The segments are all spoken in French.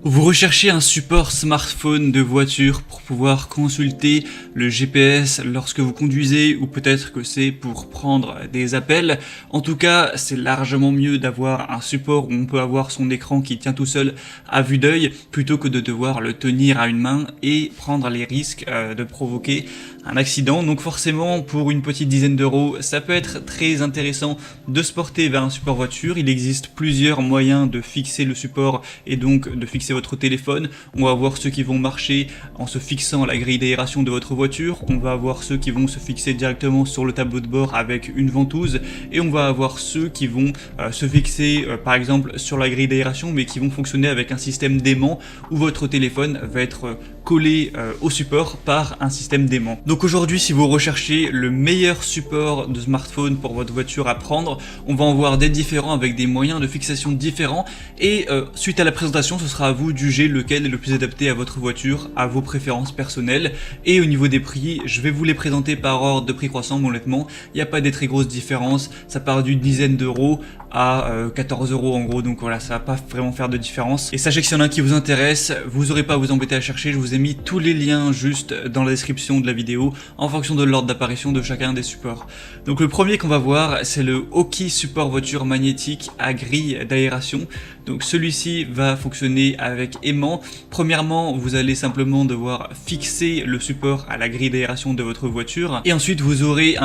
Vous recherchez un support smartphone de voiture pour pouvoir consulter le GPS lorsque vous conduisez, ou peut-être que c'est pour prendre des appels. En tout cas, c'est largement mieux d'avoir un support où on peut avoir son écran qui tient tout seul à vue d'œil plutôt que de devoir le tenir à une main et prendre les risques de provoquer un accident. Donc forcément, pour une petite dizaine d'euros, ça peut être très intéressant de se porter vers un support voiture. Il existe plusieurs moyens de fixer le support et donc de fixer votre téléphone. On va avoir ceux qui vont marcher en se fixant à la grille d'aération de votre voiture, on va avoir ceux qui vont se fixer directement sur le tableau de bord avec une ventouse, et on va avoir ceux qui vont se fixer par exemple sur la grille d'aération, mais qui vont fonctionner avec un système d'aimant où votre téléphone va être collé au support par un système d'aimant. Donc aujourd'hui, si vous recherchez le meilleur support de smartphone pour votre voiture à prendre, on va en voir des différents avec des moyens de fixation différents, et suite à la présentation, ce sera à vous de juger lequel est le plus adapté à votre voiture, à vos préférences personnelles. Et au niveau des prix, je vais vous les présenter par ordre de prix croissant, mais honnêtement, il n'y a pas des très grosses différences, ça part d'une dizaine d'euros à 14 euros en gros, donc voilà, ça va pas vraiment faire de différence. Et sachez que s'il y en a un qui vous intéresse, vous n'aurez pas à vous embêter à chercher, je vous ai mis tous les liens juste dans la description de la vidéo en fonction de l'ordre d'apparition de chacun des supports. Donc le premier qu'on va voir, c'est le Oki support voiture magnétique à grille d'aération. Donc celui-ci va fonctionner avec aimant. Premièrement, vous allez simplement devoir fixer le support à la grille d'aération de votre voiture, et ensuite vous aurez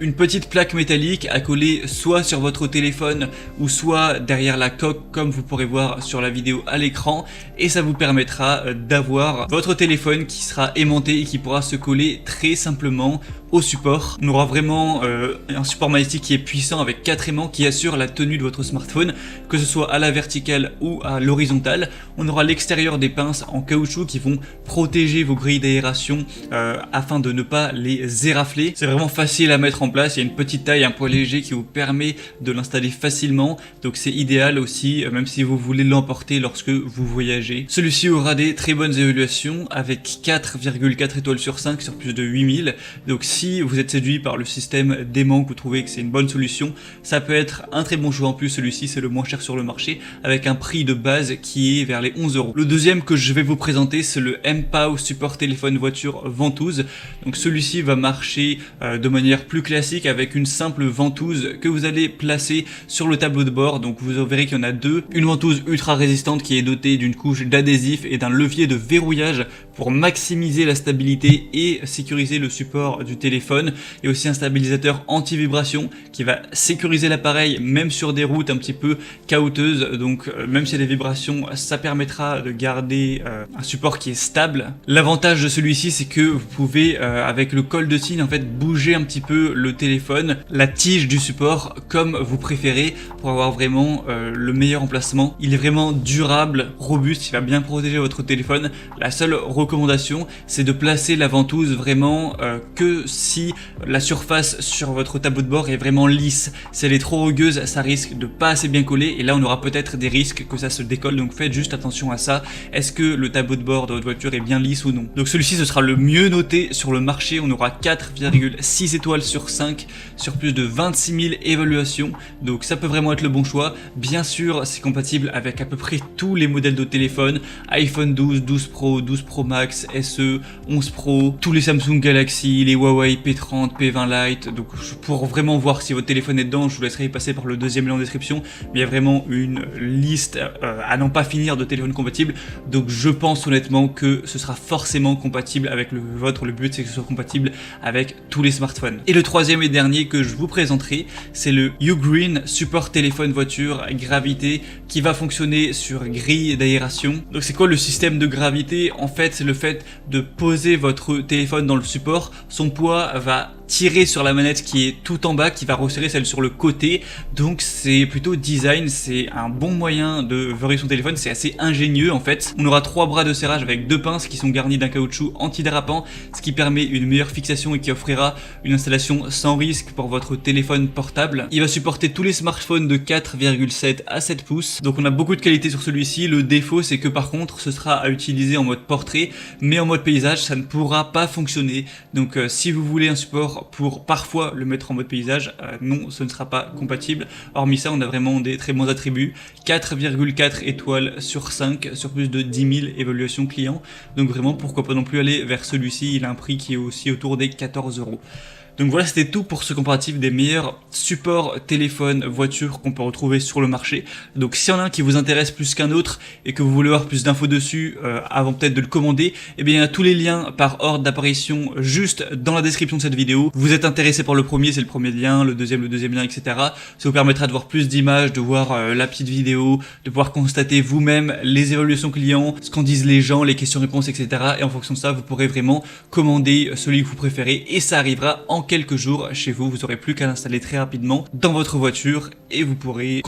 une petite plaque métallique à coller soit sur votre téléphone ou soit derrière la coque, comme vous pourrez voir sur la vidéo à l'écran, et ça vous permettra d'avoir votre téléphone qui sera aimanté et qui pourra se coller très simplement au support. On aura vraiment un support magnétique qui est puissant avec 4 aimants qui assurent la tenue de votre smartphone, que ce soit à la verticale ou à l'horizontale. On aura l'extérieur des pinces en caoutchouc qui vont protéger vos grilles d'aération afin de ne pas les érafler. C'est vraiment facile à mettre en place, il y a une petite taille, un poids léger qui vous permet de l'installer facilement, donc c'est idéal aussi même si vous voulez l'emporter lorsque vous voyagez. Celui-ci aura des très bonnes évaluations avec 4,4 étoiles sur 5 sur plus de 8000, donc si vous êtes séduit par le système d'aimant, que vous trouvez que c'est une bonne solution, ça peut être un très bon choix. En plus, celui-ci c'est le moins cher sur le marché avec un prix de base qui est vers les 11 euros. Le deuxième que je vais vous présenter, c'est le mPOW support téléphone voiture ventouse. Donc celui-ci va marcher de manière plus classique avec une simple ventouse que vous allez placer sur le tableau de bord. Donc vous verrez qu'il y en a deux. Une ventouse ultra résistante qui est dotée d'une couche d'adhésif et d'un levier de verrouillage pour maximiser la stabilité et sécuriser le support du téléphone, et aussi un stabilisateur anti-vibration qui va sécuriser l'appareil même sur des routes un petit peu caouteuses. Donc même s'il y a des vibrations, ça permettra de garder un support qui est stable. L'avantage de celui-ci, c'est que vous pouvez avec le col de cygne en fait bouger un petit peu le téléphone, la tige du support comme vous préférez, pour avoir vraiment le meilleur emplacement. Il est vraiment durable, robuste, il va bien protéger votre téléphone. La seule recommandation, c'est de placer la ventouse vraiment que si la surface sur votre tableau de bord est vraiment lisse. Si elle est trop rugueuse, ça risque de pas assez bien coller, et là on aura peut-être des risques que ça se décolle, donc faites juste attention à ça. Est-ce que le tableau de bord de votre voiture est bien lisse ou non? Donc celui-ci, ce sera le mieux noté sur le marché, on aura 4,6 étoiles sur 5 sur plus de 26 000 évaluations, donc ça peut vraiment être le bon choix. Bien sûr, c'est compatible avec à peu près tous les modèles de téléphone, iPhone 12, 12 Pro, 12 Pro Max, SE, 11 Pro, tous les Samsung Galaxy, les Huawei P30, P20 Lite. Donc pour vraiment voir si votre téléphone est dedans, je vous laisserai passer par le deuxième lien en description, mais il y a vraiment une liste à n'en pas finir de téléphones compatibles, donc je pense honnêtement que ce sera forcément compatible avec le vôtre. Le but, c'est que ce soit compatible avec tous les smartphones. Et le troisième et dernier que je vous présenterai, c'est le Ugreen support téléphone voiture gravité qui va fonctionner sur grille d'aération. Donc c'est quoi le système de gravité? En fait, c'est le fait de poser votre téléphone dans le support, son poids va tirer sur la manette qui est tout en bas, qui va resserrer celle sur le côté. Donc c'est plutôt design, c'est un bon moyen de verrouiller son téléphone, c'est assez ingénieux en fait. On aura 3 bras de serrage avec 2 pinces qui sont garnis d'un caoutchouc antidérapant, ce qui permet une meilleure fixation et qui offrira une installation sans risque pour votre téléphone portable. Il va supporter tous les smartphones de 4,7 à 7 pouces, donc on a beaucoup de qualité sur celui-ci. Le défaut, c'est que par contre ce sera à utiliser en mode portrait, mais en mode paysage ça ne pourra pas fonctionner. Donc si vous voulez un support support pour parfois le mettre en mode paysage. Non, ce ne sera pas compatible. Hormis ça, on a vraiment des très bons attributs. 4,4 étoiles sur 5 sur plus de 10 000 évaluations clients. Donc vraiment, pourquoi pas non plus aller vers celui-ci. Il a un prix qui est aussi autour des 14 €. Donc voilà, c'était tout pour ce comparatif des meilleurs supports téléphone, voiture qu'on peut retrouver sur le marché. Donc s'il y en a un qui vous intéresse plus qu'un autre et que vous voulez avoir plus d'infos dessus avant peut-être de le commander, eh bien il y a tous les liens par ordre d'apparition juste dans la description de cette vidéo. Vous êtes intéressé par le premier, c'est le premier lien, le deuxième lien, etc. Ça vous permettra de voir plus d'images, de voir la petite vidéo, de pouvoir constater vous-même les évaluations clients, ce qu'en disent les gens, les questions-réponses, etc. Et en fonction de ça, vous pourrez vraiment commander celui que vous préférez et ça arrivera en quelques jours chez vous. Vous n'aurez plus qu'à l'installer très rapidement dans votre voiture et vous pourrez